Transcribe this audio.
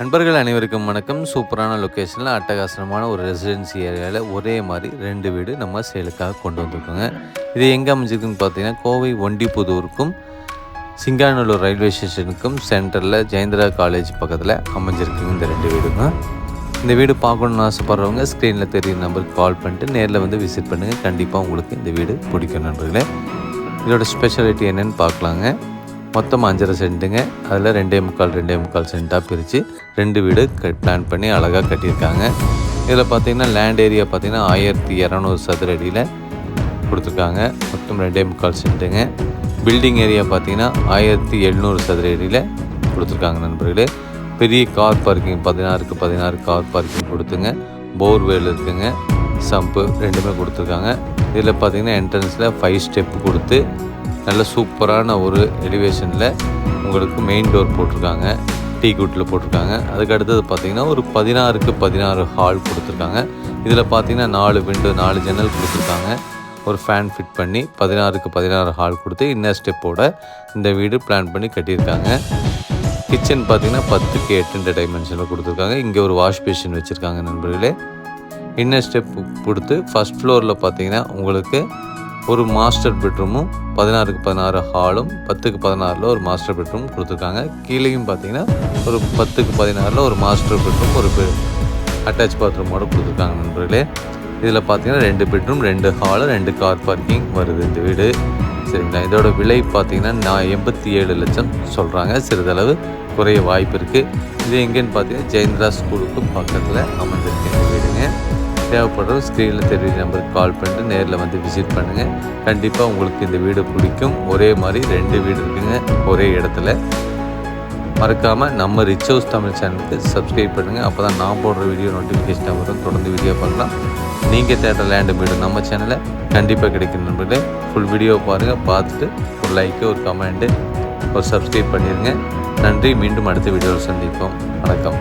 நண்பர்கள் அனைவருக்கும் வணக்கம். சூப்பரான லொக்கேஷனில் அட்டகாசமான ஒரு ரெசிடென்சி ஏரியாவில் ஒரே மாதிரி 2 வீடு நம்ம சேலுக்காக கொண்டு வந்திருக்கோங்க. இது எங்கே அமைஞ்சிருக்குன்னு பார்த்தீங்கன்னா, கோவை ஒண்டிப்புதூருக்கும் சிங்காநல்லூர் ரயில்வே ஸ்டேஷனுக்கும் சென்டரில் ஜெயந்திரா காலேஜ் பக்கத்தில் அமைஞ்சிருக்குங்க இந்த 2 வீடுங்க. இந்த வீடு பார்க்கணுன்னு ஆசைப்படுறவங்க ஸ்க்ரீனில் தெரியுற நம்பருக்கு கால் பண்ணிட்டு நேரில் வந்து விசிட் பண்ணுங்கள். கண்டிப்பாக உங்களுக்கு இந்த வீடு பிடிக்கும் நண்பர்களே. இதோட ஸ்பெஷாலிட்டி என்னென்னு பார்க்கலாங்க. மொத்தம் 5.5 சென்ட்டுங்க. அதில் 2.25 சென்ட்டாக பிரித்து 2 வீடு பிளான் பண்ணி அழகாக கட்டியிருக்காங்க. இதில் பார்த்திங்கன்னா லேண்ட் ஏரியா பார்த்திங்கன்னா 1200 சதுர அடியில் கொடுத்துருக்காங்க. மொத்தம் 2.25 சென்ட்டுங்க. பில்டிங் ஏரியா பார்த்திங்கன்னா 1700 சதுர அடியில் கொடுத்துருக்காங்க நண்பர்களே. பெரிய கார் பார்க்கிங் 16 கார் பார்க்கிங் கொடுத்துங்க. போர்வெல் இருக்குங்க, சம்பு ரெண்டுமே கொடுத்துருக்காங்க. இதில் பார்த்திங்கன்னா என்ட்ரன்ஸில் 5 ஸ்டெப்பு கொடுத்து நல்ல சூப்பரான ஒரு எலிவேஷனில் உங்களுக்கு மெயின் டோர் போட்டிருக்காங்க, டீ குட்டில் போட்டிருக்காங்க. அதுக்கு அடுத்தது பார்த்திங்கன்னா ஒரு 16 ஹால் கொடுத்துருக்காங்க. இதில் பார்த்திங்கன்னா 4 விண்டோ 4 ஜன்னல் கொடுத்துருக்காங்க. ஒரு ஃபேன் ஃபிட் பண்ணி 16 ஹால் கொடுத்து இன்னர் ஸ்டெப்போட இந்த வீடு பிளான் பண்ணி கட்டியிருக்காங்க. கிச்சன் பார்த்திங்கன்னா 10x8 டைமென்ஷனில் கொடுத்துருக்காங்க. இங்கே ஒரு வாஷ் பேஷன் வச்சுருக்காங்க நண்பர்களே. இன்னர் ஸ்டெப் கொடுத்து ஃபஸ்ட் ஃப்ளோரில் பார்த்திங்கன்னா உங்களுக்கு ஒரு மாஸ்டர் பெட்ரூமும் 16 ஹாலும் 10x16 ஒரு மாஸ்டர் பெட்ரூம் கொடுத்துருக்காங்க. கீழேயும் பார்த்தீங்கன்னா ஒரு 10x16 ஒரு மாஸ்டர் பெட்ரூம் ஒரு அட்டாச் பாத்ரூமோடு கொடுத்துருக்காங்க நண்பர்களே. இதில் பார்த்தீங்கன்னா 2 பெட்ரூம் 2 ஹாலு 2 கார் பார்க்கிங் வருது இந்த வீடு. சரிங்களா. இதோட விலை பார்த்தீங்கன்னா 87 லட்சம் சொல்கிறாங்க. சிறிதளவு குறைய வாய்ப்பு இருக்குது. இது எங்கேன்னு பார்த்தீங்கன்னா ஜெயந்திரா ஸ்கூலுக்கு பக்கத்தில் அமைஞ்சிருக்கு இந்த வீடுங்க. தேவைப்படுறோம் ஸ்க்ரீனில் தெரியுற நம்பருக்கு கால் பண்ணிட்டு நேரில் வந்து விசிட் பண்ணுங்கள். கண்டிப்பாக உங்களுக்கு இந்த வீடு பிடிக்கும். ஒரே மாதிரி 2 வீடு இருக்குங்க ஒரே இடத்துல. மறக்காமல் நம்ம ரிச் ஹவுஸ் தமிழ் சேனலுக்கு சப்ஸ்கிரைப் பண்ணுங்கள். அப்போ தான் நான் போடுற வீடியோ நோட்டிஃபிகேஷன் வரும். தொடர்ந்து வீடியோ பார்க்கலாம். நீங்கள் தேடுற லேண்டு வீடு நம்ம சேனலில் கண்டிப்பாக கிடைக்கும் நண்பர்களே. ஃபுல் வீடியோ பாருங்கள். பார்த்துட்டு ஒரு லைக்கு ஒரு கமெண்ட்டு ஒரு சப்ஸ்கிரைப் பண்ணிடுங்க. நன்றி. மீண்டும் அடுத்த வீடியோவில் சந்திப்போம். வணக்கம்.